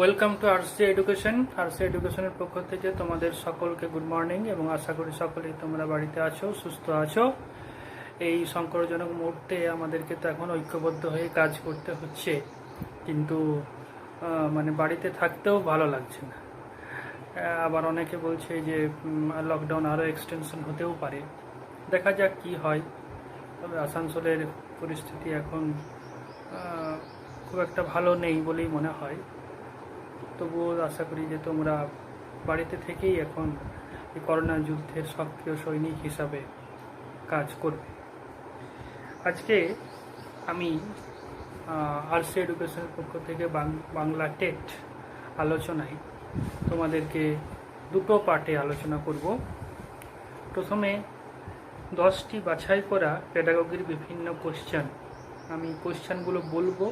Welcome to RC education. RC এডুকেশনের পক্ষ থেকে তোমাদের সকলকে গুড মর্নিং এবং আশা করি সকলেই তোমরা বাড়িতে আছো, সুস্থ আছো। এই সংকটজনক মুহূর্তে আমাদেরকে তো এখন ঐক্যবদ্ধ হয়ে কাজ করতে হচ্ছে, কিন্তু বাড়িতে থাকতেও ভালো লাগছে না। আবার অনেকে বলছে যে লকডাউন আরও এক্সটেনশন হতেও পারে, দেখা যাক কি হয়। তবে আসানসোলের পরিস্থিতি এখন খুব একটা ভালো নেই বলেই মনে হয়। তবুও আশা করি যে তোমরা বাড়িতে থেকেই এখন এই করোনা যুদ্ধের সক্রিয় সৈনিক হিসাবে কাজ করবে। আজকে আমি আরসি এডুকেশনের পক্ষ থেকে বাংলা টেট আলোচনায় তোমাদেরকে দুটো পার্টে আলোচনা করব। প্রথমে 10টি বাছাই করা পেডাগোগির বিভিন্ন কোশ্চেন, আমি কোশ্চেনগুলো বলবো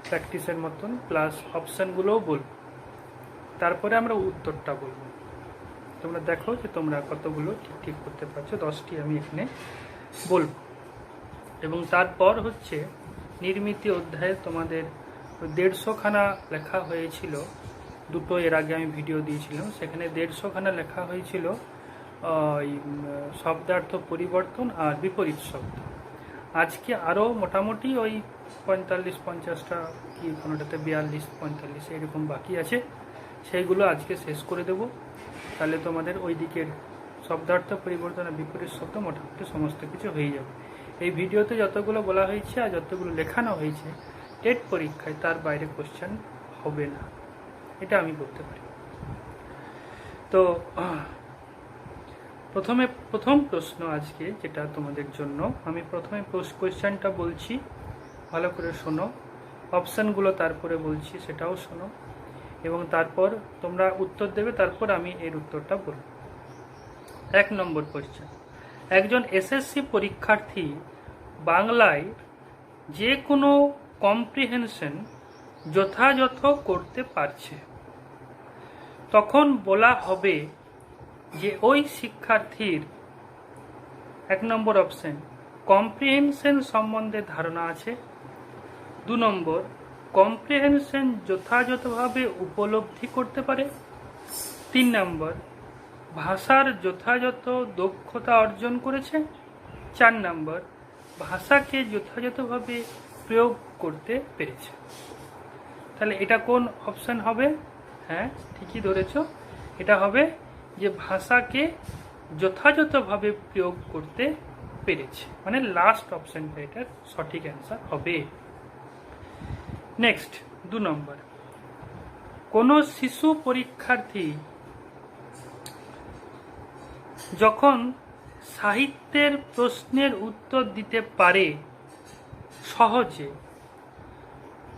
প্র্যাকটিসের মতন, প্লাস অপশানগুলোও বলবো। তারপরে আমরা উত্তরটা বলবো। তোমরা দেখো যে তোমরা কতগুলো ঠিক করতে পারছো। 10টি আমি এখানে বলবো। এবং তারপর হচ্ছে নির্মিতি অধ্যায়ে তোমাদের 150খানা লেখা হয়েছিল। দুটো এর আগে আমি ভিডিও দিয়েছিলাম, সেখানে 150খানা লেখা হয়েছিল শব্দার্থ পরিবর্তন আর বিপরীত শব্দ। আজকে আরও মোটামুটি ওই 45-50টা কি কোনোটাতে 42-45 এরকম বাকি আছে, সেইগুলো আজকে শেষ করে দেব। তাহলে তোমাদের ওই দিকের শব্দার্থ পরিবর্তন আর বিপরীত শব্দ মোটামুটি সমস্ত কিছু হয়ে যাবে। এই ভিডিওতে যতগুলো বলা হয়েছে আর যতগুলো লেখানো হয়েছে টেট পরীক্ষায় তার বাইরে কোশ্চেন হবে না, এটা আমি বলতে পারি। তো প্রথম প্রশ্ন আজকে যেটা তোমাদের জন্য, আমি প্রথমে কোশ্চেনটা বলছি, ভালো করে শোনো। অপশানগুলো তারপরে বলছি, সেটাও শোনো, এবং তারপর তোমরা উত্তর দেবে, তারপর আমি এর উত্তরটা বলব। 1 নম্বর কোশ্চেন, একজন এসএসসি পরীক্ষার্থী বাংলায় যে কোনো কম্প্রিহেনশন যথাযথ করতে পারছে, তখন বলা হবে যে ওই শিক্ষার্থীর 1 নম্বর অপশন কম্প্রিহেনশন সম্বন্ধে ধারণা আছে, 2 নম্বর কম্প্রিহেনশন যথাযথভাবে উপলব্ধি করতে পারে, 3 নম্বর ভাষার যথাযথ দক্ষতা অর্জন করেছে, 4 নম্বর ভাষাকে যথাযথভাবে প্রয়োগ করতে পেরেছে। তাহলে এটা কোন অপশন হবে? হ্যাঁ, ঠিকই ধরেছ, এটা হবে যে ভাষাকে যথাযথভাবে প্রয়োগ করতে পেরেছে, মানে লাস্ট অপশনটা এটার সঠিক অ্যান্সার হবে। নেক্সট 2 নম্বর, কোন শিশু পরীক্ষার্থী যখন সাহিত্যের প্রশ্নের উত্তর দিতে পারে সহজে,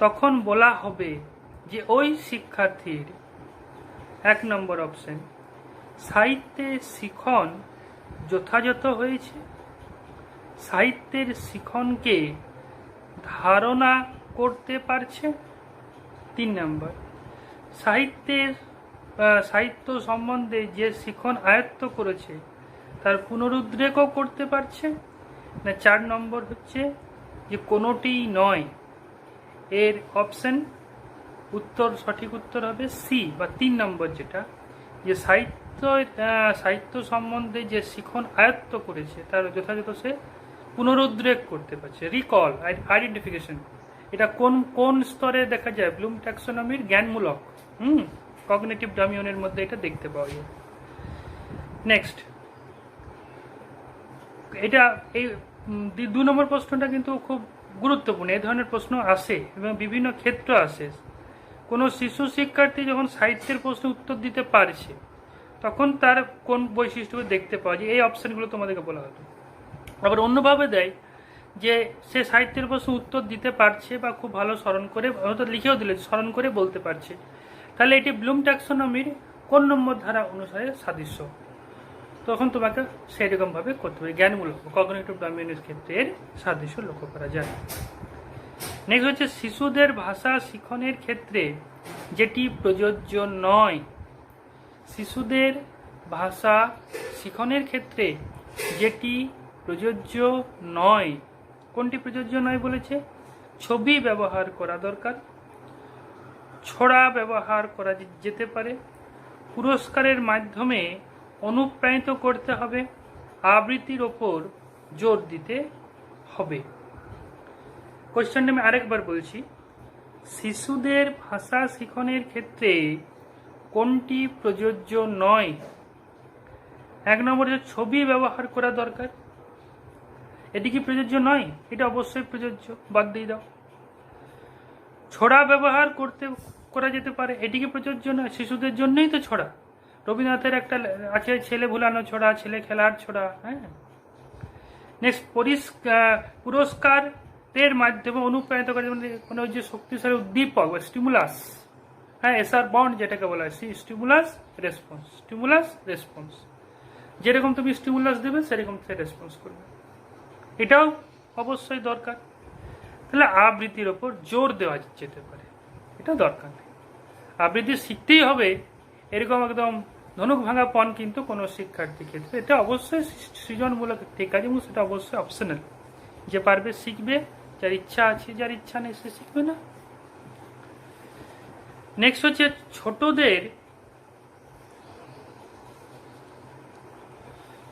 তখন বলা হবে যে ওই শিক্ষার্থীর 1 নম্বর অপশন সাহিত্যে শিখন যথাযথ হয়েছে, সাহিত্যের শিখনকে ধারণা করতে পারছে, 3 নম্বর সাহিত্য সম্বন্ধে যে শিখন আয়ত্ত করেছে তার পুনরুদ্রেকও করতে পারছে না, 4 নম্বর হচ্ছে যে কোনোটিই নয়। এর অপশন সঠিক উত্তর হবে সি বা 3 নম্বর, যেটা যে সাহিত্য সম্বন্ধে যে শিখন আয়ত্ত করেছে তার যথাযথ সে পুনরুদ্রেক করতে পারছে, রিকল, আইডেন্টিফিকেশন। এটা কোন স্তরে দেখা যায়? ব্লুম ট্যাক্সোনমির জ্ঞানমূলক কগনিটিভ ডমিউনের মধ্যে এটা দেখতে পাওয়া যায়। নেক্সট, এটা এই 2 নম্বর প্রশ্নটা কিন্তু খুব গুরুত্বপূর্ণ। এই ধরনের প্রশ্ন আসে এবং বিভিন্ন ক্ষেত্র আসে। কোনো শিশু শিক্ষার্থী যখন সাহিত্যের প্রশ্ন উত্তর দিতে পারছে, তখন তার কোন বৈশিষ্ট্য দেখতে পাওয়া যায়, এই অপশানগুলো তোমাদেরকে বলা হতো। আবার অন্যভাবে দেয় যে সে সাহিত্যের প্রশ্ন উত্তর দিতে পারছে বা খুব ভালো স্মরণ করে, হয়তো লিখেও দিলে স্মরণ করে বলতে পারছে, তাহলে এটি ব্লুম ট্যাক্সোনমির কোন নম্বর ধারা অনুসারে সাদৃশ্য, তখন তোমাকে সেইরকমভাবে করতে হবে। জ্ঞানমূলক কগনিটিভ ডমিউনের ক্ষেত্রে এর সাদৃশ্য লক্ষ্য করা যায়। নেক্সট হচ্ছে শিশুদের ভাষা শিখনের ক্ষেত্রে যেটি প্রযোজ্য নয়, শিশুদের ভাষা শিখনের ক্ষেত্রে যেটি প্রযোজ্য নয়, কোনটি প্রযোজ্য নয় বলেছে? ছবি ব্যবহার করা দরকার, ছড়া ব্যবহার করা যেতে পারে। পুরস্কারের মাধ্যমে অনুপ্রাণিত করতে হবে, আবৃত্তির ওপর জোর দিতে হবে। কোশ্চেনটা আমি আরেকবার বলছি, শিশুদের ভাষা শিখনের ক্ষেত্রে কোনটি প্রযোজ্য নয়? 1 নম্বরে ছবি ব্যবহার করা দরকার, এটি কি প্রযোজ্য নয়? এটা অবশ্যই প্রযোজ্য, বাদ দিয়ে দাও। ছড়া ব্যবহার করা যেতে পারে, এটি কি প্রযোজ্য নয়? শিশুদের জন্যই তো ছড়া। রবীন্দ্রনাথের একটা আছে ছেলে ভুলানো ছড়া, ছেলে খেলার ছড়া। হ্যাঁ, নেক্সট, পুরস্কারের মাধ্যমে অনুপ্রাণিত করে, মানে ওই যে শক্তিশালী উদ্দীপক বা স্টিমুলাস, হ্যাঁ, এসআর বন্ড যেটাকে বলা হয়, স্টিমুলাস রেসপন্স, স্টিমুলাস রেসপন্স। যেরকম তুমি স্টিমুলাস দেবে সেরকম সে রেসপন্স করবে, এটাও অবশ্যই দরকার। তাহলে আবৃত্তির ওপর জোর দেওয়া যেতে পারে, এটা দরকার নেই। আবৃত্তি শিখতেই হবে এরকম একদম ধনুক ভাঙা পণ কিন্তু কোনো শিক্ষার্থীর ক্ষেত্রে, এটা অবশ্যই সৃজনমূলক একটি কাজ এবং সেটা অবশ্যই অপশনাল। যে পারবে শিখবে, যার ইচ্ছা আছে, যার ইচ্ছা নেই সে শিখবে না। নেক্সট হচ্ছে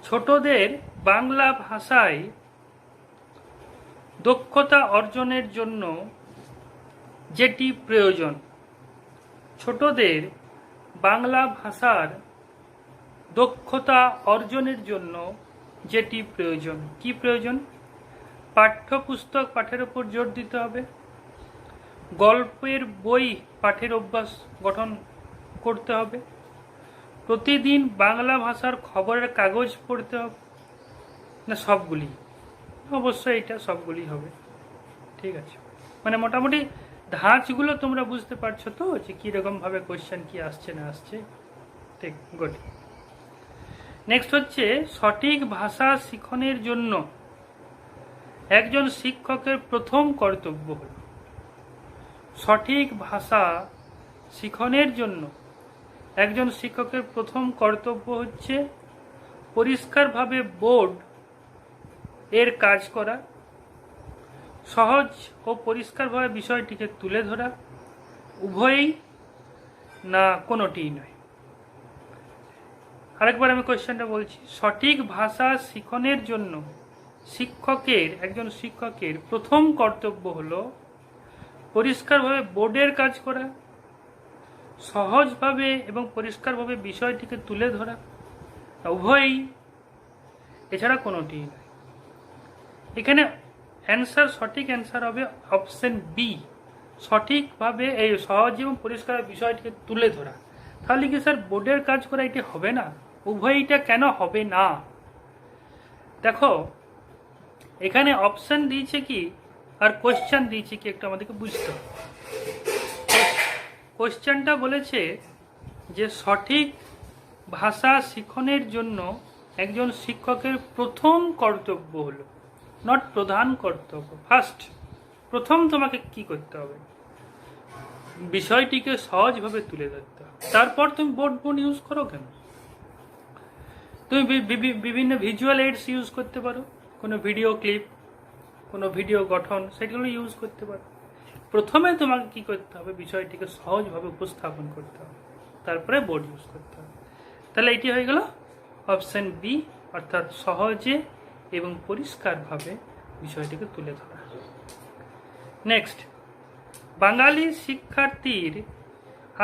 ছোটদের বাংলা ভাষায় দক্ষতা অর্জনের জন্য যেটি প্রয়োজন। ছোটদের বাংলা ভাষার দক্ষতা অর্জনের জন্য যেটি প্রয়োজন। কি প্রয়োজন? পাঠ্যপুস্তক পাঠের উপর জোর দিতে হবে, গল্পের বই পাঠের অভ্যাস গঠন করতে হবে, প্রতিদিন বাংলা ভাষার খবরের কাগজ পড়তে হবে। না সবগুলি? অবশ্যই এটা সবগুলি হবে, ঠিক আছে। মানে মোটামুটি ধাঁচগুলো তোমরা বুঝতে পারছো তো, যে কিরকম ভাবে কোশ্চেন কি আসছে না আসছে। ঠিক, গুড। নেক্সট হচ্ছে সঠিক ভাষা শিখনের জন্য একজন শিক্ষকের প্রথম কর্তব্য হল। সঠিক ভাষা শিখনের জন্য একজন শিক্ষকের প্রথম কর্তব্য হচ্ছে পরিষ্কারভাবে বোর্ড এর কাজ করা, সহজ ও পরিষ্কারভাবে বিষয়টিকে তুলে ধরা, উভয়ই না কোনোটিই নয়। আরেকবার আমি কোশ্চেনটা বলছি, সঠিক ভাষা শিখনের জন্য একজন শিক্ষকের প্রথম কর্তব্য হলো পরিষ্কারভাবে বোর্ডের কাজ করা, সহজভাবে এবং পরিষ্কারভাবে বিষয়টিকে তুলে ধরা, উভয়ই, এছাড়া কোনোটিই নয়। এখানে সঠিক অ্যান্সার হবে অপশন বি, সঠিকভাবে এই সহজ এবং পরিষ্কার বিষয়টিকে তুলে ধরা। তাহলে কি স্যার বোর্ডের কাজ করা এটি হবে না? উভয়টা কেন হবে না? দেখো এখানে অপশন দিয়েছে কি আর কোশ্চেন দিয়েছে কি একটু আমাদেরকে বুঝতে হবে। কোশ্চেনটা বলেছে যে সঠিক ভাষা শিখনের জন্য একজন শিক্ষকের প্রথম কর্তব্য হলো, নট প্রধান কর্তব্য, ফার্স্ট। প্রথম তোমাকে কি করতে হবে? বিষয়টিকে সহজভাবে তুলে ধরতে হবে। তারপর তুমি বোর্ড ইউজ করো কেন? তুমি বিভিন্ন ভিজুয়াল এইডস ইউজ করতে পারো, কোনো ভিডিও ক্লিপ, কোনো ভিডিও গঠন, সেগুলো ইউজ করতে পারো। প্রথমে তোমাকে কি করতে হবে? বিষয়টিকে সহজভাবে উপস্থাপন করতে হবে, তারপরে বোর্ড ইউজ করতে হবে। তাহলে এটি হয়ে গেল অপশন বি, অর্থাৎ সহজে এবং পরিষ্কারভাবে বিষয়টিকে তুলে ধরা। নেক্সট, বাঙালি শিক্ষার্থীর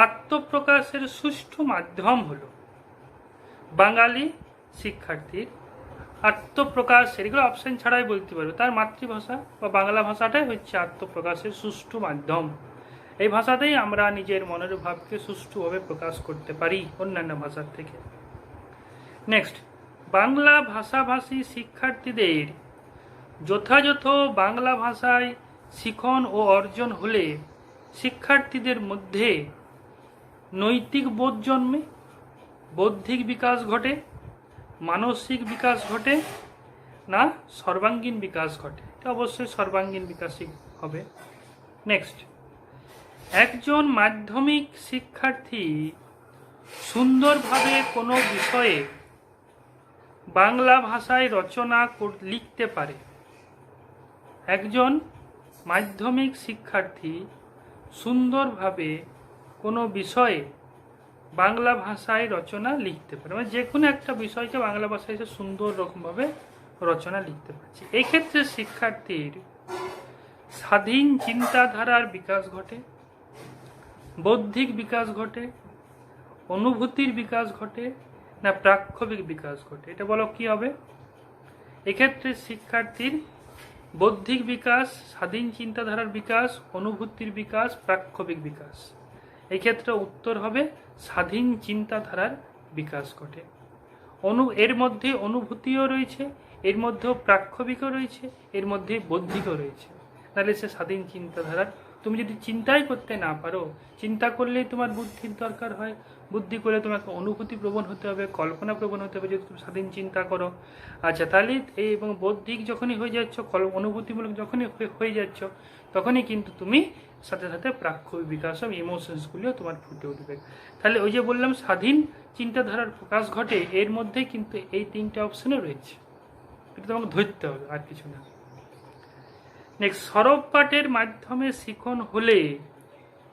আত্মপ্রকাশের সুষ্ঠু মাধ্যম হলো। বাঙালি শিক্ষার্থীর আত্মপ্রকাশ, এগুলো অপশন ছাড়াই বলতে পারবে, তার মাতৃভাষা বা বাংলা ভাষাটাই হচ্ছে আত্মপ্রকাশের সুষ্ঠু মাধ্যম। এই ভাষাতেই আমরা নিজের মনের ভাবকে সুষ্ঠুভাবে প্রকাশ করতে পারি অন্যান্য ভাষার থেকে। নেক্সট, বাংলা ভাষাভাষী শিক্ষার্থীদের যথাযথ বাংলা ভাষায় শিখন ও অর্জন হলে শিক্ষার্থীদের মধ্যে নৈতিক বোধ জন্মে, বৌদ্ধিক বিকাশ ঘটে, মানসিক বিকাশ ঘটে, না সর্বাঙ্গীন বিকাশ ঘটে? এটা অবশ্যই সর্বাঙ্গীন বিকাশই হবে। নেক্সট, একজন মাধ্যমিক শিক্ষার্থী সুন্দরভাবে কোনো বিষয়ে বাংলা ভাষায় রচনা লিখতে পারে। একজন মাধ্যমিক শিক্ষার্থী সুন্দরভাবে কোনো বিষয়ে বাংলা ভাষায় রচনা লিখতে পারে, মানে যে কোনো একটা বিষয়কে বাংলা ভাষায় সে সুন্দর রকমভাবে রচনা লিখতে পারছে। এই ক্ষেত্রে শিক্ষার্থীর স্বাধীন চিন্তাধারার বিকাশ ঘটে, বৌদ্ধিক বিকাশ ঘটে, অনুভূতির বিকাশ ঘটে, না প্রাক্ষবিক বিকাশ ঘটে? এটা বলো কি হবে? এক্ষেত্রে শিক্ষার্থীর বৌদ্ধিক বিকাশ, স্বাধীন চিন্তাধারার বিকাশ, অনুভূতির বিকাশ, প্রাক্ষবিক বিকাশ। এক্ষেত্রে উত্তর হবে স্বাধীন চিন্তাধারার বিকাশ ঘটে। এর মধ্যে অনুভূতিও রয়েছে, এর মধ্যেও প্রাক্ষবিকও রয়েছে, এর মধ্যে বৌদ্ধিকও রয়েছে। তাহলে সে স্বাধীন চিন্তাধারার। তুমি যদি চিন্তাই করতে না পারো, চিন্তা করলেই তোমার বুদ্ধির দরকার হয়, বুদ্ধি করলে তোমাকে অনুভূতি প্রবণ হতে হবে, কল্পনা প্রবণ হতে হবে, যদি তুমি স্বাধীন চিন্তা করো। আচ্ছা, তাহলে এই এবং বৌদ্ধিক যখনই হয়ে যাচ্ছ, অনুভূতিমূলক যখনই হয়ে যাচ্ছ, তখনই কিন্তু তুমি সাথে সাথে প্রাক্ষবিক বিকাশ এবং ইমোশনসগুলিও তোমার ফুটে উঠবে। তাহলে ওই যে বললাম স্বাধীন চিন্তাধারার প্রকাশ ঘটে, এর মধ্যে কিন্তু এই তিনটে অপশনও রয়েছে। এটা তোমাকে ধরতে হবে, আর কিছু না। নেক্সট, সরব পাঠের মাধ্যমে শিখন হলে,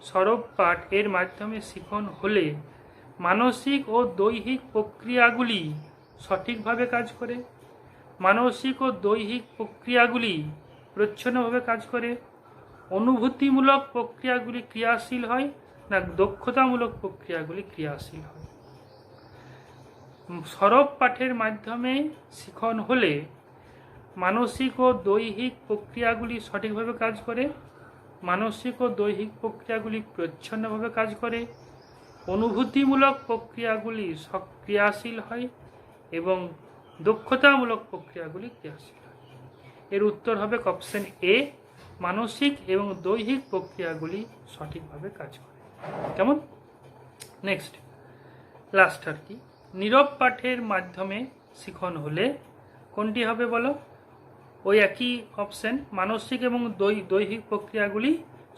সরব পাঠ এর মাধ্যমে শিখন হলে মানসিক ও দৈহিক প্রক্রিয়াগুলি সঠিকভাবে কাজ করে, মানসিক ও দৈহিক প্রক্রিয়াগুলি প্রচ্ছন্নভাবে কাজ করে, অনুভূতিমূলক প্রক্রিয়াগুলি ক্রিয়াশীল হয়, না দক্ষতামূলক প্রক্রিয়াগুলি ক্রিয়াশীল হয়? সরব পাঠের মাধ্যমে শিখন হলে মানসিক ও দৈহিক প্রক্রিয়াগুলি সঠিকভাবে কাজ করে, মানসিক ও দৈহিক প্রক্রিয়াগুলি প্রচ্ছন্নভাবে কাজ করে, অনুভূতিমূলক প্রক্রিয়াগুলি ক্রিয়াশীল হয় এবং দক্ষতামূলক প্রক্রিয়াগুলি ক্রিয়াশীল হয়। এর উত্তর হবে অপশন এ, মানসিক এবং দৈহিক প্রক্রিয়াগুলি সঠিকভাবে কাজ করে। কেমন? নেক্সট, লাস্ট আর কি, নীরব পাঠের মাধ্যমে শিখন হলে কোনটি হবে বলো? ওই একই অপশন, মানসিক এবং দৈহিক প্রক্রিয়াগুলি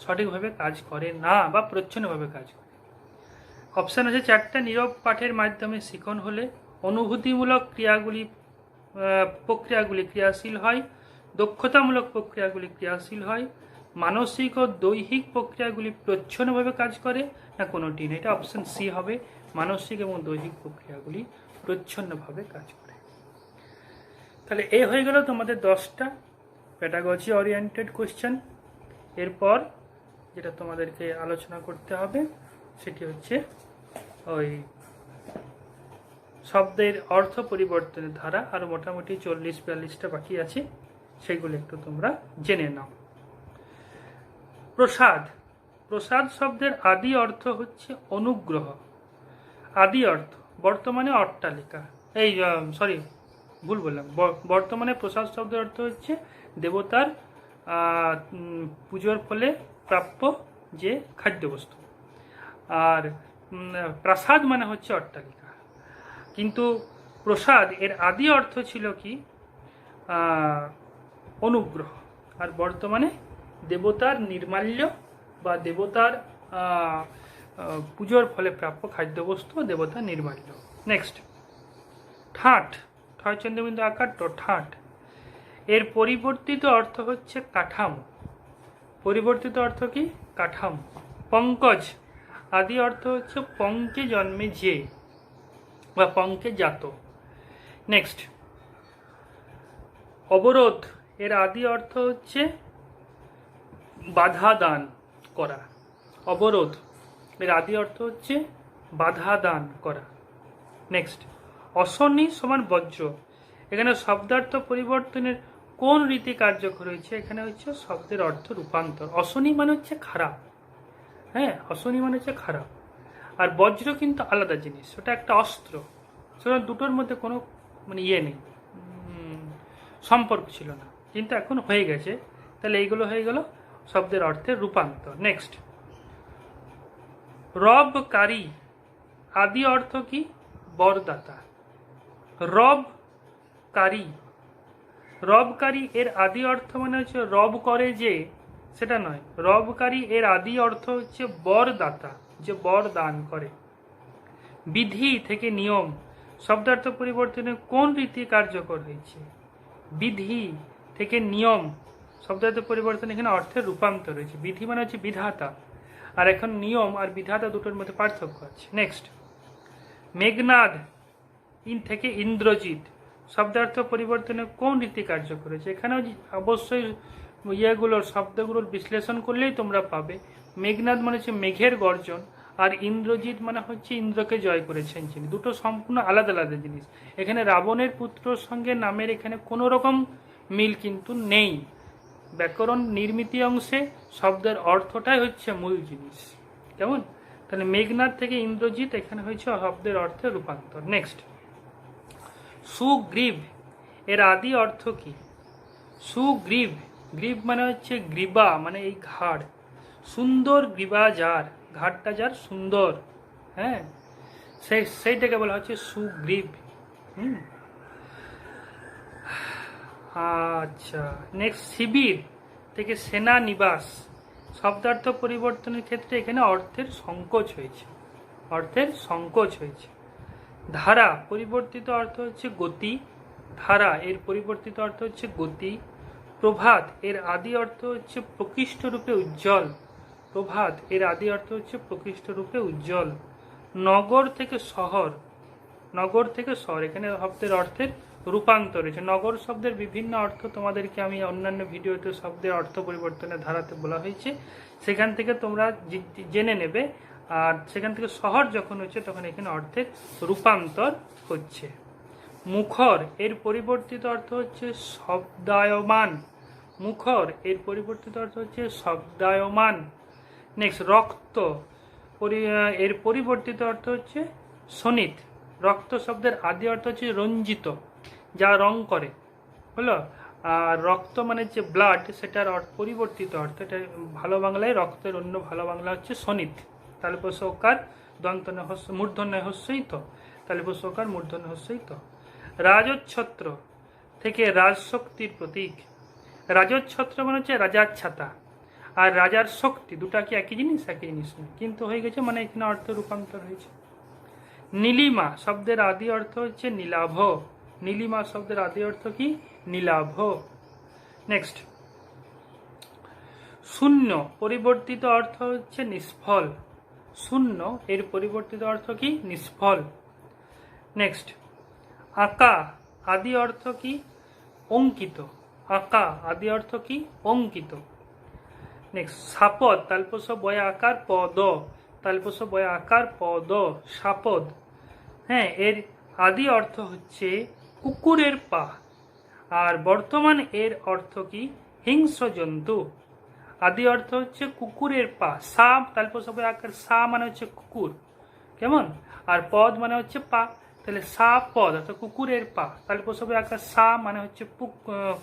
সঠিকভাবে কাজ করে না বা প্রচ্ছন্নভাবে কাজ করে। অপশান আছে চারটা। নীরব পাঠের মাধ্যমে শিখন হলে অনুভূতিমূলক প্রক্রিয়াগুলি ক্রিয়াশীল হয়, দক্ষতামূলক প্রক্রিয়াগুলি ক্রিয়াশীল হয়, মানসিক ও দৈহিক প্রক্রিয়াগুলি প্রচ্ছন্নভাবে কাজ করে, না কোনোটি না। এটা অপশন সি হবে, মানসিক এবং দৈহিক প্রক্রিয়াগুলি প্রচ্ছন্নভাবে কাজ করে। তাহলে এই হয়ে গেল তোমাদের 10টা প্যাডাগজি ওরিয়েন্টেড কোশ্চেন। এরপর যেটা তোমাদেরকে আলোচনা করতে হবে সেটি হচ্ছে ওই শব্দের অর্থ পরিবর্তনের ধারা, আর মোটামুটি 40-42টা বাকি আছে, সেগুলো একটু তোমরা জেনে নাও। প্রসাদ, প্রসাদ শব্দের আদি অর্থ হচ্ছে অনুগ্রহ। আদি অর্থ বর্তমানে অট্টালিকা, এই সরি ভুল বললাম, বর্তমানে প্রসাদ শব্দের অর্থ হচ্ছে দেবতার পুজোর ফলে প্রাপ্য যে খাদ্যবস্তু, আর প্রাসাদ মানে হচ্ছে অট্টালিকা। কিন্তু প্রসাদ এর আদি অর্থ ছিল কি? অনুগ্রহ। আর বর্তমানে দেবতার নির্মাল্য বা দেবতার পুজোর ফলে প্রাপ্য খাদ্যবস্তু, দেবতার নির্মাল্য। নেক্সট, ঠাট, ঠয় চন্দ্রবিন্দু আকার ট, ঠাট এর পরিবর্তিত অর্থ হচ্ছে কাঠামো। পরিবর্তিত অর্থ কি? কাঠামো। পঙ্কজ আদি অর্থ হচ্ছে পঙ্কে জন্মে যে বা পঙ্কে জাত। নেক্সট, অবরোধ এর আদি অর্থ হচ্ছে বাধা দান করা। অবরোধ এর আদি অর্থ হচ্ছে বাধা দান করা। নেক্সট, অশনি সমান বজ্র, এখানে শব্দার্থ পরিবর্তনের কোন রীতি কার্যকর হয়েছে? এখানে হচ্ছে শব্দের অর্থ রূপান্তর। অশনি মানে হচ্ছে খারাপ, হ্যাঁ, অশনি মানে হচ্ছে খারাপ, আর বজ্র কিন্তু আলাদা জিনিস, ওটা একটা অস্ত্র। সেটা দুটোর মধ্যে কোনো মানে নেই, সম্পর্ক ছিল না, কিন্তু এখন হয়ে গেছে। তাহলে এইগুলো হয়ে গেল শব্দের অর্থের রূপান্তর। নেক্সট, রবকারী আদি অর্থ কি? বরদাতা। রবকারী, রবকারী এর আদি অর্থ মানে হচ্ছে রব করে যে, সেটা নয়। রবকারী এর আদি অর্থ হচ্ছে বরদাতা, যে বর দান করে। বিধি থেকে নিয়ম শব্দার্থ পরিবর্তনে কোন রীতি কার্যকর হয়েছে? বিধি থেকে নিয়ম শব্দার্থ পরিবর্তন এখানে অর্থের রূপান্তর হয়েছে। বিধি মানে হচ্ছে বিধাতা, আর এখন নিয়ম আর বিধাতা দুটোর মধ্যে পার্থক্য আছে। নেক্সট, মেঘনাদ থেকে ইন্দ্রজিৎ শব্দার্থ পরিবর্তনে কোন রীতি কার্য করেছে? এখানেও অবশ্যই ইয়েগুলোর শব্দগুলোর বিশ্লেষণ করলেই তোমরা পাবে। মেঘনাদ মানে হচ্ছে মেঘের গর্জন, আর ইন্দ্রজিৎ মানে হচ্ছে ইন্দ্রকে জয় করেছেন যিনি। দুটো সম্পূর্ণ আলাদা আলাদা জিনিস। এখানে রাবণের পুত্রর সঙ্গে নামের এখানে কোনো রকম মিল কিন্তু নেই। ব্যাকরণ নির্মিতি অংশে শব্দের অর্থটাই হচ্ছে মূল জিনিস। কেমন? তাহলে মেঘনাদ থেকে ইন্দ্রজিৎ এখানে হয়েছে শব্দের অর্থে রূপান্তর। নেক্সট, সুগ্রীব এর আদি অর্থ কি? সুগ্রীব, গ্রীব মানে হচ্ছে গ্রীবা মানে এই ঘাড়, সুন্দর গ্রীবা যার, ঘাড়টা যার সুন্দর, হ্যাঁ, সেইটাকে বলা হচ্ছে সুগ্রীব। আচ্ছা, নেক্সট, শিবির থেকে সেনা নিবাস শব্দার্থ পরিবর্তনের ক্ষেত্রে এখানে অর্থের সংকোচ হয়েছে, অর্থের সংকোচ হয়েছে। ধারা পরিবর্তিত অর্থ হচ্ছে গতি, ধারা এর পরিবর্তিত অর্থ হচ্ছে গতি। প্রভাত এর আদি অর্থ হচ্ছে প্রকৃষ্ট রূপে উজ্জ্বল, প্রভাত এর আদি অর্থ হচ্ছে প্রকৃষ্ট রূপে উজ্জ্বল। নগর থেকে শহর, নগর থেকে শহর এখানে শব্দের অর্থের রূপান্তর হয়েছে। নগর শব্দের বিভিন্ন অর্থ তোমাদেরকে আমি অন্যান্য ভিডিওতে শব্দের অর্থ পরিবর্তনের ধারাতে বলা হয়েছে, সেখান থেকে তোমরা জেনে নেবে। আর সেখান থেকে শহর যখন হচ্ছে তখন এখানে অর্থের রূপান্তর হচ্ছে। মুখর এর পরিবর্তিত অর্থ হচ্ছে শব্দায়মান, মুখর এর পরিবর্তিত অর্থ হচ্ছে শব্দায়মান। নেক্সট, রক্ত এর পরিবর্তিত অর্থ হচ্ছে শোণিত, রক্ত শব্দের আদি অর্থ হচ্ছে রঞ্জিত, যা রং করে, হলো। আর রক্ত মানে যে ব্লাড, সেটার পরিবর্তিত অর্থ, এটা ভালো বাংলায় রক্তের অন্য ভালো বাংলা হচ্ছে শোণিত। তাহলে সকার দন্তনে মূর্ধন্য হস্যইত, তাহলে সকার মূর্ধন্য হস্যইত। রাজচ্ছত্র থেকে রাজশক্তির প্রতীক, রাজচ্ছত্র মানে হচ্ছে রাজার ছাতা, আর রাজার শক্তি দুটা কি একই জিনিস? একই জিনিস নয়, কিন্তু হয়ে গেছে মানে এখানে অর্থ রূপান্তর হয়েছে। নীলিমা শব্দের আদি অর্থ হচ্ছে নীলাভ, নীলিমা শব্দের আদি অর্থ কি? নীলাভ। নেক্সট, শূন্য পরিবর্তিত অর্থ হচ্ছে নিষ্ফল, শূন্য এর পরিবর্তিত অর্থ কি? নিষ্ফল। নেক্সট, আঁকা আদি অর্থ কি? অঙ্কিত, আঁকা আদি অর্থ কি? অঙ্কিত। নেক্সট, সাপদ তালপস বয়া আকার পদ, তালপস বয়া আকার পদ, সাপদ, হ্যাঁ, এর আদি অর্থ হচ্ছে কুকুরের পা, আর বর্তমান এর অর্থ কি? হিংস্র জন্তু। আদি অর্থ হচ্ছে কুকুরের পা, সাপ তালপস বয়া আকার, সা মানে হচ্ছে কুকুর, কেমন, আর পদ মানে হচ্ছে পা, তাহলে সা পদ অর্থাৎ কুকুরের পা, তালপস বয়া আকার, সা মানে হচ্ছে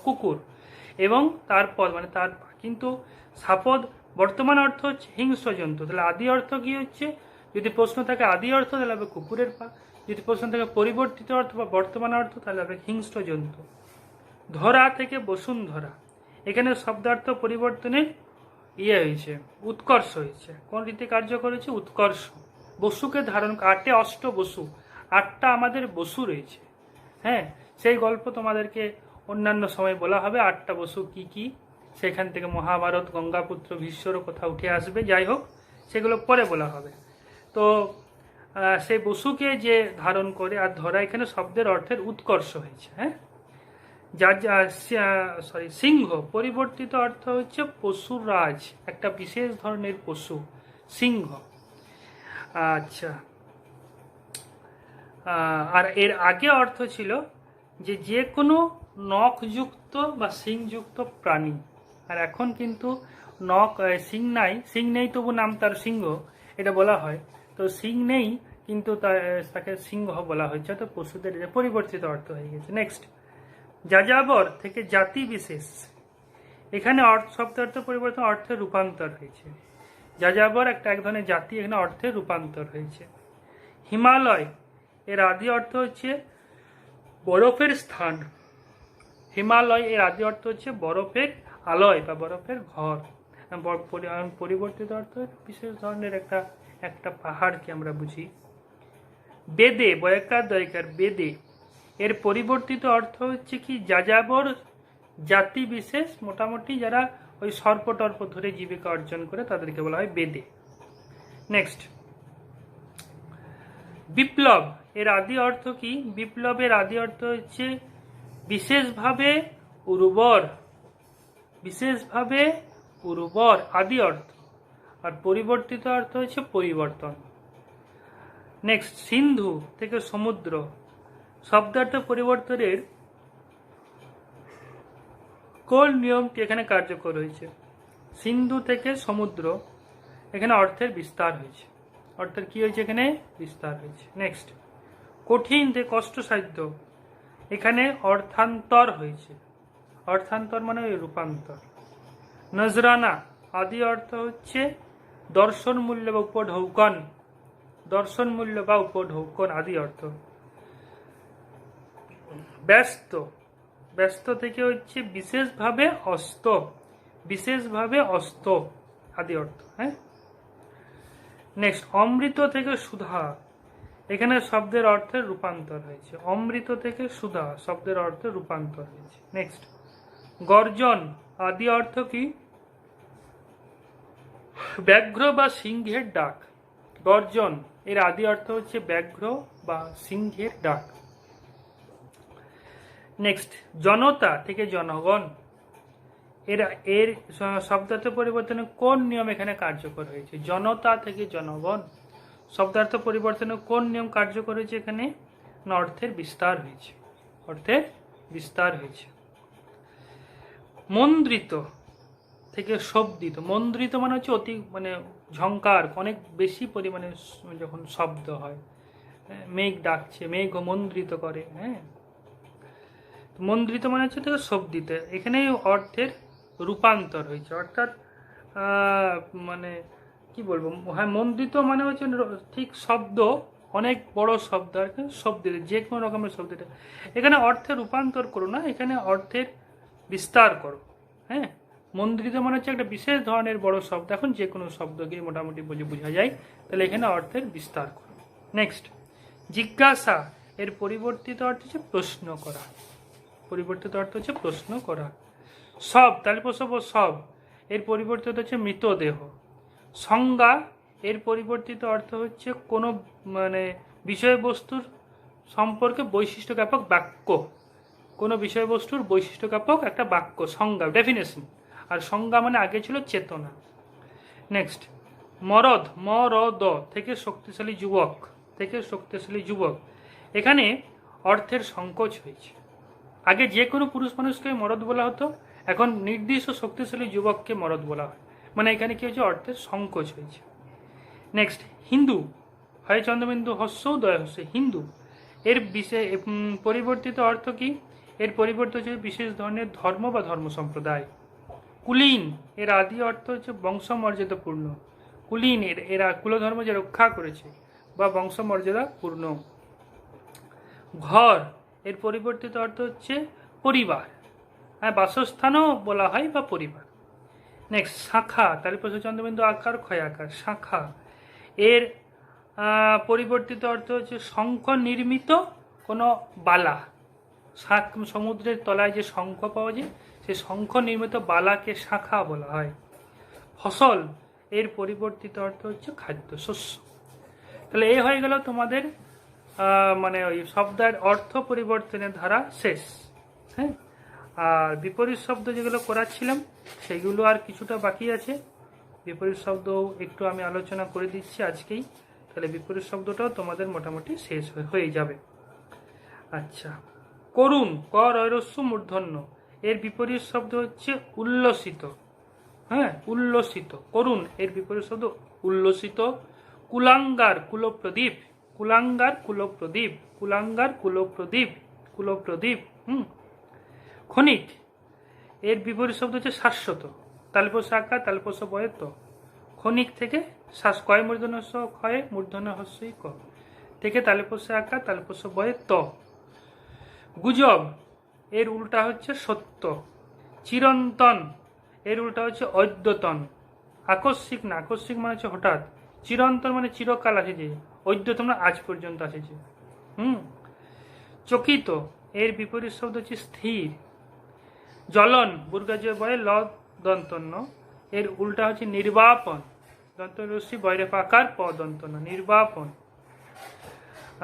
কুকুর এবং তার পদ মানে তার পা। কিন্তু সাপদ বর্তমান অর্থ হচ্ছে হিংস্র জন্তু, তাহলে আদি অর্থ কি হচ্ছে? যদি প্রশ্ন থাকে আদি অর্থ তাহলে হবে কুকুরের পা, যদি প্রশ্ন থাকে পরিবর্তিত অর্থ বা বর্তমান অর্থ তাহলে হবে হিংস্র জন্তু। ধরা থেকে বসুন্ধরা এখানে শব্দার্থ পরিবর্তনের হয়েছে, উৎকর্ষ হয়েছে। কোন রীতি কার্য করেছে? উৎকর্ষ। বসুকে ধারণ, আটে অষ্ট বসু, আটটা আমাদের বসু রয়েছে, হ্যাঁ, সেই গল্প তোমাদেরকে অন্যান্য সময় বলা হবে। আটটা বসু কি কি, সেখান থেকে মহাভারত, গঙ্গাপুত্র, ভীষ্মরও কথা উঠে আসবে। যাই হোক, সেগুলো পরে বলা হবে। তো সেই বসুকে যে ধারণ করে আর ধরা, এখানে শব্দের অর্থের উৎকর্ষ হয়েছে। হ্যাঁ, সিংহ পরিবর্তিত অর্থ হচ্ছে পশুরাজ, একটা বিশেষ ধরনের পশু সিংহ। আচ্ছা, আর এর আগে অর্থ ছিল যে কোনো নখযুক্ত বা শিংযুক্ত প্রাণী, আর এখন কিন্তু নখ শিং নাই, শিং নেই তবু নাম তার সিংহ, এটা বলা হয়। তো শিং নেই কিন্তু তাকে সিংহ বলা হয়েছে, তো পশুদের পরিবর্তিত অর্থ হয়ে গেছে। নেক্সট, যাযাবর থেকে জাতি বিশেষ এখানে শব্দার্থ পরিবর্তন, অর্থের রূপান্তর হয়েছে। যাযাবর এক ধরনের জাতি, এখানে অর্থের রূপান্তর হয়েছে। হিমালয় এর আদি অর্থ হচ্ছে বরফের স্থান, হিমালয় এর আদি অর্থ হচ্ছে বরফের আলয় বা বরফের ঘর। পরিবর্তিত অর্থ বিশেষ ধরনের একটা পাহাড়কে আমরা বুঝি। বেদে বয়কার দয়কার, বেদে এর পরিবর্তিত অর্থ হচ্ছে কি? যাযাবর জাতি বিশেষ, মোটামুটি যারা ওই সর্প টর্প ধরে জীবিকা অর্জন করে তাদেরকে বলা হয় বেদে। নেক্সট, বিপ্লব এর আদি অর্থ কি? বিপ্লবের আদি অর্থ হচ্ছে বিশেষভাবে উর্বর, বিশেষভাবে উর্বর আদি অর্থ। আর পরিবর্তিত অর্থ হচ্ছে পরিবর্তন। নেক্সট, সিন্ধু থেকে সমুদ্র শব্দার্থ পরিবর্তনের কোন নিয়মটি এখানে কার্যকর হয়েছে? সিন্ধু থেকে সমুদ্র, এখানে অর্থের বিস্তার হয়েছে। অর্থের কি হয়েছে? এখানে বিস্তার হয়েছে। নেক্সট, কঠিন থেকে কষ্টসাধ্য, এখানে অর্থান্তর হয়েছে। অর্থান্তর মানে রূপান্তর। নজরানা আদি অর্থ হচ্ছে দর্শন মূল্য বা উপঢৌকন, দর্শন মূল্য বা উপঢৌকন আদি অর্থ। ব্যস্ত, ব্যস্ত থেকে হচ্ছে বিশেষভাবে অস্ত, বিশেষভাবে অস্ত আদি অর্থ। হ্যাঁ, নেক্সট, অমৃত থেকে সুধা, এখানে শব্দের অর্থের রূপান্তর হয়েছে। অমৃত থেকে সুধা শব্দের অর্থের রূপান্তর হয়েছে। নেক্সট, গর্জন আদি অর্থ কি? ব্যাঘ্র বা সিংহের ডাক। গর্জন এর আদি অর্থ হচ্ছে ব্যাঘ্র বা সিংহের ডাক। নেক্সট, জনতা থেকে জনগণ, এর শব্দার্থ পরিবর্তনে কোন নিয়ম এখানে কার্যকর হয়েছে? জনতা থেকে জনগণ শব্দার্থ পরিবর্তনে কোন নিয়ম কার্যকর হয়েছে? এখানে অর্থের বিস্তার হয়েছে, অর্থের বিস্তার হয়েছে। মন্দ্রিত থেকে শব্দিত, মন্দ্রিত মানে হচ্ছে অতি মানে ঝংকার, অনেক বেশি পরিমাণে যখন শব্দ হয়। মেঘ ডাকছে, মেঘ মন্দ্রিত করে। হ্যাঁ, মন্দ্রিত মানে হচ্ছে থেকে শব্দিত, এখানে অর্থের রূপান্তর হয়েছে। অর্থাৎ মানে কি বলবো, হ্যাঁ মন্দ্রিত মানে হচ্ছে ঠিক শব্দ, অনেক বড় শব্দ আর কি, শব্দের যে কোনো রকমের শব্দটা এখানে অর্থের রূপান্তর করো না, এখানে অর্থের বিস্তার করো। হ্যাঁ, মন্দ্রিত মানে হচ্ছে একটা বিশেষ ধরনের বড় শব্দ, এখন যে কোনো শব্দকে মোটামুটি বোঝা যায়, তাহলে এখানে অর্থের বিস্তার করো। নেক্সট, জিজ্ঞাসা এর পরিবর্তিত অর্থ হচ্ছে প্রশ্ন করা, পরিবর্তিত অর্থ হচ্ছে প্রশ্ন করা। সব তাহলে প্রসব সব এর পরিবর্তিত হচ্ছে মৃতদেহ। সংজ্ঞা এর পরিবর্তিত অর্থ হচ্ছে কোনো মানে বিষয়বস্তুর সম্পর্কে বৈশিষ্ট্য জ্ঞাপক বাক্য, কোনো বিষয়বস্তুর বৈশিষ্ট্য জ্ঞাপক একটা বাক্য, সংজ্ঞা ডেফিনেশন। আর সংজ্ঞা মানে আগে ছিল চেতনা। নেক্সট, মরদ মরদ থেকে শক্তিশালী যুবক, থেকে শক্তিশালী যুবক, এখানে অর্থের সংকোচ হয়েছে। আগে যে কোনো পুরুষ মানুষকে মরদ বলা হতো, এখন নির্দিষ্ট শক্তিশালী যুবককে মরদ বলা হয়, মানে এখানে কি হচ্ছে? অর্থের সংকোচ হয়েছে। নেক্সট, হিন্দু হয় চন্দ্রবিন্দু হস্য দয় হস্য, হিন্দু এর বিশেষ পরিবর্তিত অর্থ কি? এর পরিবর্তিত হচ্ছে বিশেষ ধরনের ধর্ম বা ধর্ম সম্প্রদায়। কুলীন এর আদি অর্থ হচ্ছে বংশমর্যাদাপূর্ণ, কুলীন এরা কুলধর্ম যে রক্ষা করেছে বা বংশমর্যাদা পূর্ণ। ঘর এর পরিবর্তিত অর্থ হচ্ছে পরিবার, হ্যাঁ বাসস্থানও বলা হয় বা পরিবার। নেক্সট, শাখা তাহলে প্রশ্ন চন্দ্রবিন্দু আকার ক্ষয় আকার, শাখা এর পরিবর্তিত অর্থ হচ্ছে শঙ্খ নির্মিত কোনো বালা, সমুদ্রের তলায় যে শঙ্খ পাওয়া যায় সেই শঙ্খ নির্মিত বালাকে শাখা বলা হয়। ফসল এর পরিবর্তিত অর্থ হচ্ছে খাদ্য শস্য। তাহলে এই হয়ে গেল তোমাদের মানে ওই শব্দের অর্থ পরিবর্তনের ধারা শেষ। হ্যাঁ, আর বিপরীত শব্দ যেগুলো করাচ্ছিলাম সেগুলো আর কিছুটা বাকি আছে, বিপরীত শব্দ একটু আমি আলোচনা করে দিচ্ছি আজকেই, তাহলে বিপরীত শব্দটাও তোমাদের মোটামুটি শেষ হয়ে যাবে। আচ্ছা, করুণ ক রস্য মূর্ধন্য এর বিপরীত শব্দ হচ্ছে উল্লসিত। হ্যাঁ, উল্লসিত। করুণ এর বিপরীত শব্দ উল্লসিত। কুলাঙ্গার কুলপ্রদীপ, কুলাঙ্গার কুলপ্রদীপ, কুলাঙ্গার কুলপ্রদীপ, কুলপ্রদীপ। ক্ষণিক এর বিপরীত শব্দ হচ্ছে শাশ্বত, তালপোষ আকার তালপোষ বয়ের ত, ক্ষণিক থেকে শ্বাস কয় মূর্ধন্য স ক্ষয়ে মূর্ধন্য হস্যই ক থেকে তালপোষ আকার তালপোষ বয়ের ত। গুজব এর উল্টা হচ্ছে সত্য। চিরন্তন এর উল্টা হচ্ছে অদ্যতন। আকস্মিক না, আকস্মিক মানে হচ্ছে হঠাৎ, চিরন্তন মানে চিরকাল আসেছে, অদ্যতন মানে আজ পর্যন্ত আসেছে। চকিত এর বিপরীত শব্দ হচ্ছে স্থির। জ্বলন বুর্গাজয় বয়ে ল দন্তন্য এর উল্টা হচ্ছে নির্বাপন। দন্ত রস্যি বয়রেফ আকার প দন্ত ন, নির্বাপন।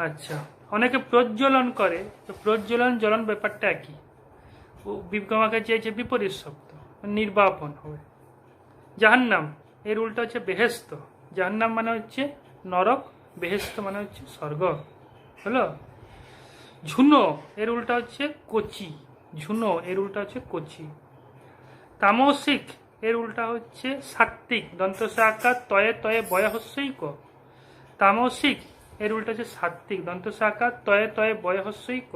আচ্ছা, অনেকে প্রজ্বলন করে, তো প্রজ্বলন জ্বলন ব্যাপারটা একই, বিগমাকে চেয়েছে বিপরীত শব্দ, নির্বাপন হবে। জাহান্নাম এর উল্টা হচ্ছে বেহেস্ত। জাহান্নাম মানে হচ্ছে নরক, বেহেস্ত মানে হচ্ছে স্বর্গ, হলো। ঝুনো এর উল্টা হচ্ছে কচি, ঝুনো এর উল্টা হচ্ছে কচি। তামসিক এর উল্টা হচ্ছে সাত্ত্বিক, দন্ত আকার তয়ে তয়ে বয় হস্যই ক। তামসিক এর উল্টা হচ্ছে সাত্ত্বিক, দন্ত আকার তয়ে তয়ে বয় হস্যই ক।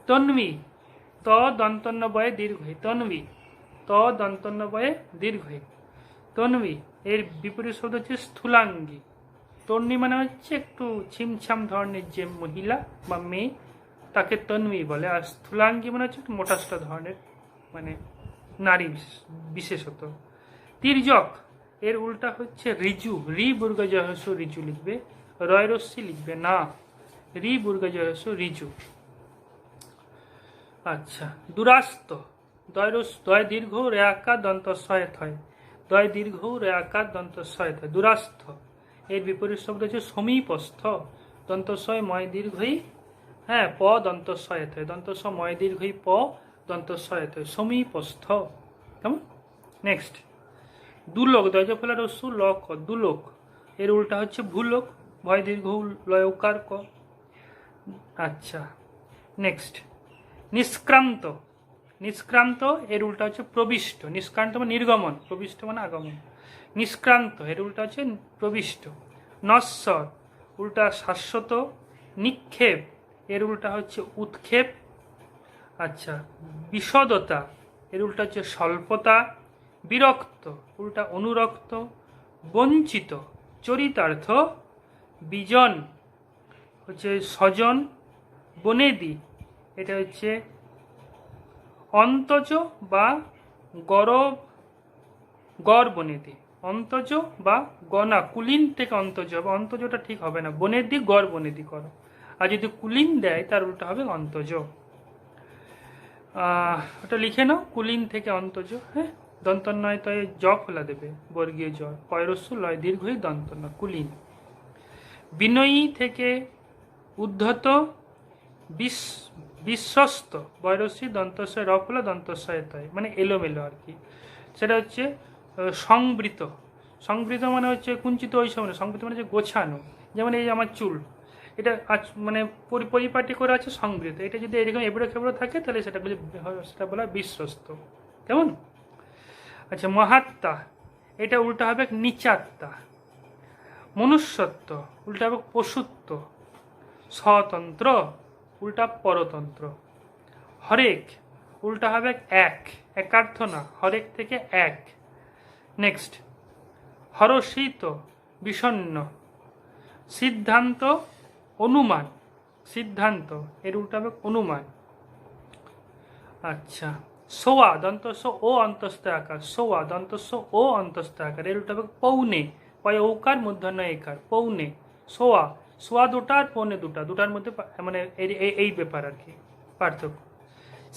তন্বী ত দন্তন্য বয়ে দীর্ঘই, তন্বী ত দন্তন্য বয়ে দীর্ঘই। তন্বী এর বিপরীত শব্দ হচ্ছে স্থূলাঙ্গী। তন্বী মানে হচ্ছে একটু ছিমছাম ধরনের যে মহিলা বা মেয়ে, তাকে তন্বী বলে। আর স্থূলাঙ্গী মানে হচ্ছে একটু মোটাসোটা ধরনের, মানে নারী বিশেষত। তির্যক এর উল্টা হচ্ছে ঋজু, রি বুর্গ জহস ঋজু লিখবে, রয় রস্যি লিখবে না, রি বুর্গ জহস ঋজু। আচ্ছা, দুরাস্ত দয় দীর্ঘ রে আকার দন্ত সয়েত হয়, দয় দীর্ঘ রে আকার দন্ত সয়েত হয়। দুরাস্থ এর বিপরীত শব্দ হচ্ছে সমীপস্থ, দন্ত সয় ময় দীর্ঘই, হ্যাঁ, প দন্ত সয়েত হয়, দন্ত স ময় দীর্ঘই প দন্ত সয়েত হয়, সমীপস্থ। কেমন? নেক্সট, দুলোক দয়জ ফেলা রস্যু লক, দুলোক এর উল্টা হচ্ছে ভূলোক, ভয় দীর্ঘ লয় উকার ক। আচ্ছা, নেক্সট, নিষ্ক্রান্ত। নিষ্ক্রান্ত এর উল্টা হচ্ছে প্রবিষ্ট, নিষ্ক্রান্ত মানে নির্গমন, প্রবিষ্ট মানে আগমন। নিষ্ক্রান্ত এর উল্টা হচ্ছে প্রবিষ্ট। নশ্বর উল্টা শাশ্বত। নিক্ষেপ এর উল্টা হচ্ছে উৎক্ষেপ। আচ্ছা, বিশদতা এর উল্টা হচ্ছে স্বল্পতা। বিরক্ত উল্টা অনুরক্ত। বঞ্চিত চরিতার্থ। বিজন হচ্ছে স্বজন। বনেদি এটা হচ্ছে অন্তজ বা গড় বনেদি, অন্তজ বা গনা, কুলিন থেকে অন্তজ হবে, অন্তজটা ঠিক হবে না, বনেদি গড় বনেদি করো, আর যদি কুলিন দেয় তার উল্টা হবে অন্তজ। ওটা লিখে নাও, কুলিন থেকে অন্তজ। হ্যাঁ, দন্তন্নয় তয়ে জ ফেলা দেবে, বর্গীয় জ, পয়রস্যু লয় দীর্ঘই দন্তন্য, কুলিন। বিনয়ী থেকে উদ্ধত। বিশ্বস্ত বয়রস্যি দন্তস্বয় র ফেলা দন্তস্বয় তয়, মানে এলোমেলো আর কি, সেটা হচ্ছে সংবৃত। সংবৃত মানে হচ্ছে কুঞ্চিত ওই সময়, সংবৃত মানে হচ্ছে গোছানো। যেমন এই আমার চুল, এটা মানে পরিপাটি করে আছে, সংবৃত। এটা যদি এরকম এবড়ো খেবড়ো থাকে তাহলে সেটা বলা বিশ্বস্ত। কেমন? আচ্ছা, মহাত্মা এটা উল্টা হবে নিচাত্মা। মনুষ্যত্ব উল্টা হবে পশুত্ব। স্বতন্ত্র উল্টা পরতন্ত্র। হরেক উল্টা হবে এক, একার্থ না, হরেক থেকে এক। নেক্সট, হরষিত বিষণ্ণ। সিদ্ধান্ত অনুমান, সিদ্ধান্ত এর উল্টা হবে অনুমান। আচ্ছা, সোয়া দন্ত ও অন্তস্থ আকার, সোয়া দন্ত ও অন্তস্থ আকার এর উল্টা হবে পৌনে, পয় ঔকার মূর্ধন্য একার, পৌনে। সোয়া, সোয়া দুটা আর পৌনে দুটা, দুটার মধ্যে মানে এই ব্যাপার আর কি, পার্থক্য।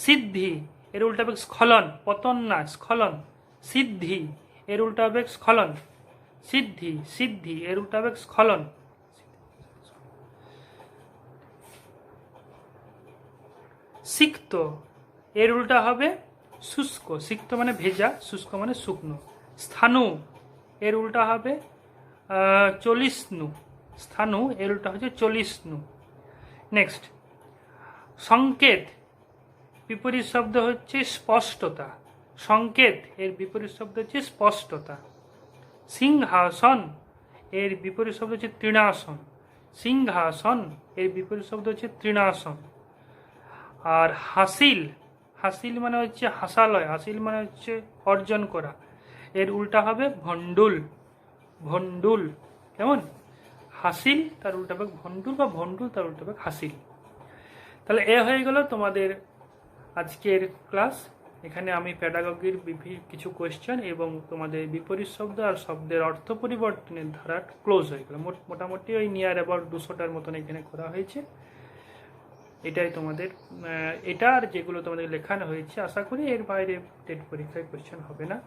সিদ্ধি এর উল্টা হবে স্খলন, পতন না, স্খলন। সিদ্ধি এর উল্টা হবে স্খলন, সিদ্ধি, সিদ্ধি এর উল্টা হবে স্খলন। সিক্ত এর উল্টা হবে শুষ্ক, সিক্ত মানে ভেজা, শুষ্ক মানে শুকনো। স্থানু এর উল্টা হবে চলিষ্ণু, স্থানু এর উল্টা হচ্ছে চলিষ্ণু। নেক্সট, সংকেত বিপরীত শব্দ হচ্ছে স্পষ্টতা, সংকেত এর বিপরীত শব্দ হচ্ছে স্পষ্টতা। সিংহাসন এর বিপরীত শব্দ হচ্ছে তৃণাসন, সিংহাসন এর বিপরীত শব্দ হচ্ছে তৃণাসন। আর হাসিল, হাসিল মানে হচ্ছে হাসালয়, হাসিল মানে হচ্ছে অর্জন করা, এর উল্টা হবে ভণ্ডুল, ভণ্ডুল। কেমন? হাসিল তার উল্টা হবে ভণ্ডুল, বা ভণ্ডুল তার উল্টা হবে হাসিল। তাহলে এ হয়ে গেল তোমাদের আজকের ক্লাস। এখানে আমি প্যাডাগগির কিছু কোয়েশ্চেন এবং তোমাদের বিপরীত শব্দ আর শব্দের অর্থ পরিবর্তনের ধারা ক্লোজ হয়ে গেল। মোটামুটি ওই নিয়ার অ্যাবাউট 200টার মতন এখানে করা হয়েছে। এটাই তোমাদের, এটা আর যেগুলো তোমাদের লেখানো হয়েছে, আশা করি এর বাইরে টেট পরীক্ষায় কোয়েশ্চেন হবে না।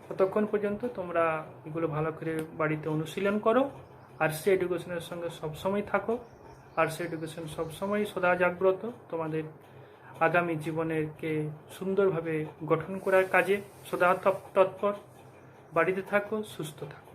ততক্ষণ পর্যন্ত তোমরা এগুলো ভালো করে বাড়িতে অনুশীলন করো। আরসি এডুকেশনের সঙ্গে সবসময় থাকো। আরসি এডুকেশন সবসময় সদা জাগ্রত তোমাদের আগামী জীবনকে সুন্দরভাবে গঠন করার কাজে সদা তৎপর। বাড়িতে থাকো, সুস্থ থাকো।